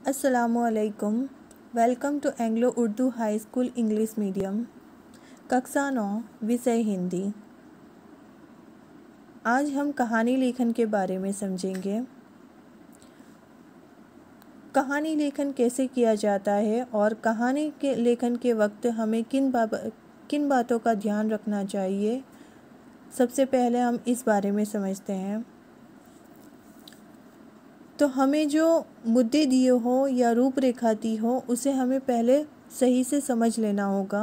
अस्सलामुअलैकुम। Welcome to Anglo Urdu high school English medium, कक्षा 9, विषय हिंदी। आज हम कहानी लेखन के बारे में समझेंगे। कहानी लेखन कैसे किया जाता है और कहानी के लेखन के वक्त हमें किन बातों का ध्यान रखना चाहिए, सबसे पहले हम इस बारे में समझते हैं। तो हमें जो मुद्दे दिए हो या रूपरेखा दी हो उसे हमें पहले सही से समझ लेना होगा।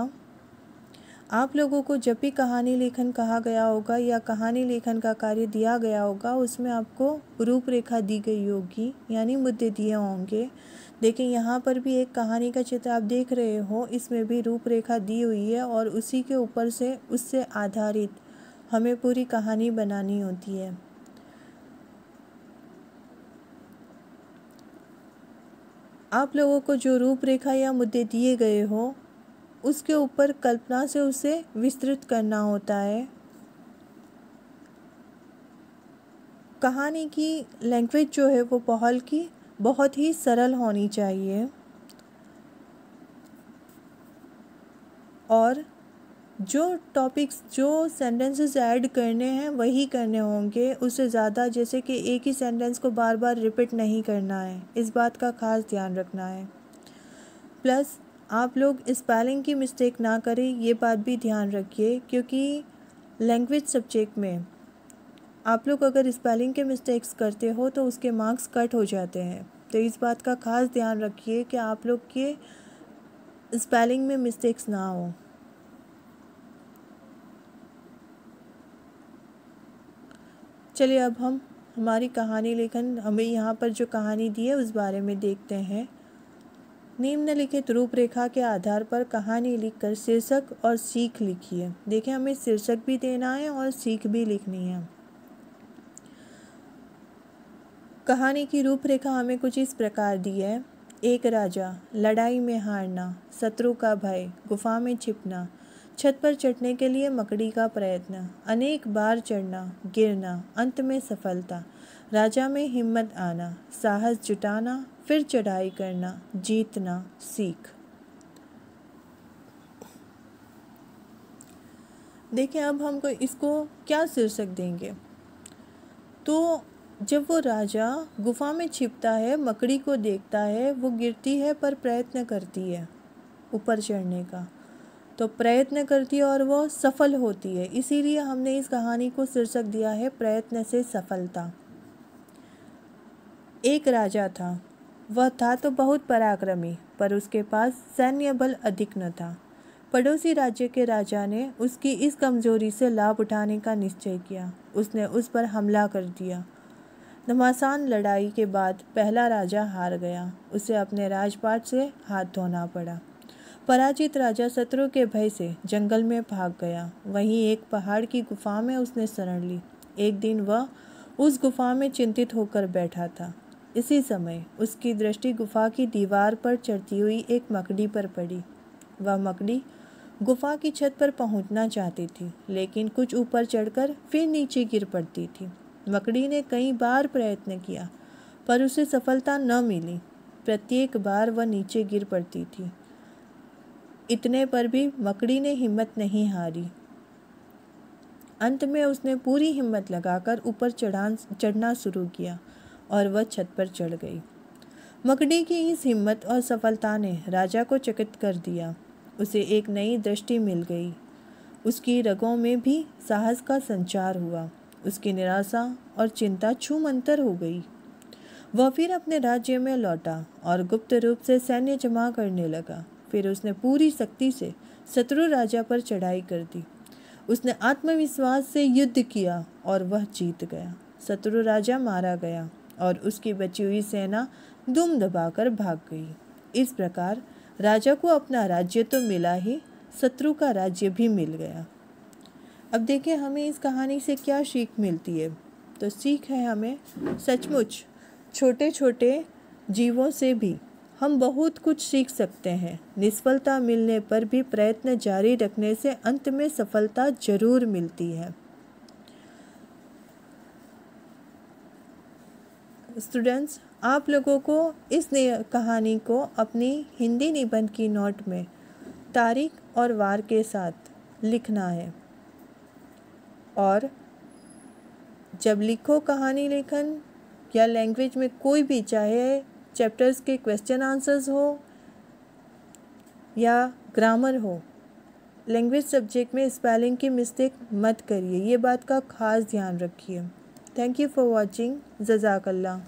आप लोगों को जब भी कहानी लेखन कहा गया होगा या कहानी लेखन का कार्य दिया गया होगा उसमें आपको रूपरेखा दी गई होगी, यानी मुद्दे दिए होंगे। देखिए यहाँ पर भी एक कहानी का चित्र आप देख रहे हो, इसमें भी रूपरेखा दी हुई है और उसी के ऊपर से उससे आधारित हमें पूरी कहानी बनानी होती है। आप लोगों को जो रूपरेखा या मुद्दे दिए गए हो उसके ऊपर कल्पना से उसे विस्तृत करना होता है। कहानी की लैंग्वेज जो है वो बहुत ही सरल होनी चाहिए और जो टॉपिक्स, जो सेंटेंसेस ऐड करने हैं वही करने होंगे। उससे ज़्यादा जैसे कि एक ही सेंटेंस को बार बार रिपीट नहीं करना है, इस बात का खास ध्यान रखना है। प्लस आप लोग स्पेलिंग की मिस्टेक ना करें, ये बात भी ध्यान रखिए, क्योंकि लैंग्वेज सब्जेक्ट में आप लोग अगर स्पेलिंग के मिस्टेक्स करते हो तो उसके मार्क्स कट हो जाते हैं। तो इस बात का खास ध्यान रखिए कि आप लोग के स्पेलिंग में मिस्टेक्स ना हो। चलिए अब हम हमारी कहानी लेखन, हमें यहाँ पर जो कहानी दी है उस बारे में देखते हैं। निम्नलिखित रूपरेखा के आधार पर कहानी लिखकर शीर्षक और सीख लिखिए। देखिए हमें शीर्षक भी देना है और सीख भी लिखनी है। कहानी की रूपरेखा हमें कुछ इस प्रकार दी है। एक राजा, लड़ाई में हारना, शत्रु का भय, गुफा में छिपना, छत पर चढ़ने के लिए मकड़ी का प्रयत्न, अनेक बार चढ़ना, गिरना, अंत में सफलता, राजा में हिम्मत आना, साहस जुटाना, फिर चढ़ाई करना, जीतना, सीख। देखिए अब हमको इसको क्या शीर्षक देंगे। तो जब वो राजा गुफा में छिपता है, मकड़ी को देखता है, वो गिरती है पर प्रयत्न करती है ऊपर चढ़ने का, तो प्रयत्न करती है और वो सफल होती है। इसीलिए हमने इस कहानी को शीर्षक दिया है प्रयत्न से सफलता। एक राजा था, वह था तो बहुत पराक्रमी, पर उसके पास सैन्य बल अधिक न था। पड़ोसी राज्य के राजा ने उसकी इस कमजोरी से लाभ उठाने का निश्चय किया। उसने उस पर हमला कर दिया। घमासान लड़ाई के बाद पहला राजा हार गया। उसे अपने राजपाट से हाथ धोना पड़ा। पराजित राजा शत्रु के भय से जंगल में भाग गया। वहीं एक पहाड़ की गुफा में उसने शरण ली। एक दिन वह उस गुफा में चिंतित होकर बैठा था। इसी समय उसकी दृष्टि गुफा की दीवार पर चढ़ती हुई एक मकड़ी पर पड़ी। वह मकड़ी गुफा की छत पर पहुंचना चाहती थी, लेकिन कुछ ऊपर चढ़कर फिर नीचे गिर पड़ती थी। मकड़ी ने कई बार प्रयत्न किया, पर उसे सफलता न मिली। प्रत्येक बार वह नीचे गिर पड़ती थी। इतने पर भी मकड़ी ने हिम्मत नहीं हारी। अंत में उसने पूरी हिम्मत लगाकर ऊपर चढ़ना शुरू किया और वह छत पर चढ़ गई। मकड़ी की इस हिम्मत और सफलता ने राजा को चकित कर दिया। उसे एक नई दृष्टि मिल गई। उसकी रगों में भी साहस का संचार हुआ। उसकी निराशा और चिंता छूमंतर हो गई। वह फिर अपने राज्य में लौटा और गुप्त रूप से सैन्य जमा करने लगा। फिर उसने पूरी शक्ति से शत्रु राजा पर चढ़ाई कर दी। उसने आत्मविश्वास से युद्ध किया और वह जीत गया। शत्रु राजा मारा गया और उसकी बची हुई सेना दुम दबाकर भाग गई। इस प्रकार राजा को अपना राज्य तो मिला ही, शत्रु का राज्य भी मिल गया। अब देखिए हमें इस कहानी से क्या सीख मिलती है। तो सीख है हमें सचमुच छोटे छोटे जीवों से भी हम बहुत कुछ सीख सकते हैं। निष्फलता मिलने पर भी प्रयत्न जारी रखने से अंत में सफलता जरूर मिलती है। स्टूडेंट्स, आप लोगों को इस कहानी को अपनी हिंदी निबंध की नोट में तारीख और वार के साथ लिखना है। और जब लिखो कहानी लेखन या लैंग्वेज में कोई भी, चाहे चैप्टर्स के क्वेश्चन आंसर्स हो या ग्रामर हो, लैंग्वेज सब्जेक्ट में स्पेलिंग की मिस्टेक मत करिए। ये बात का खास ध्यान रखिए। Thank you for watching. जज़ाकल्लाह।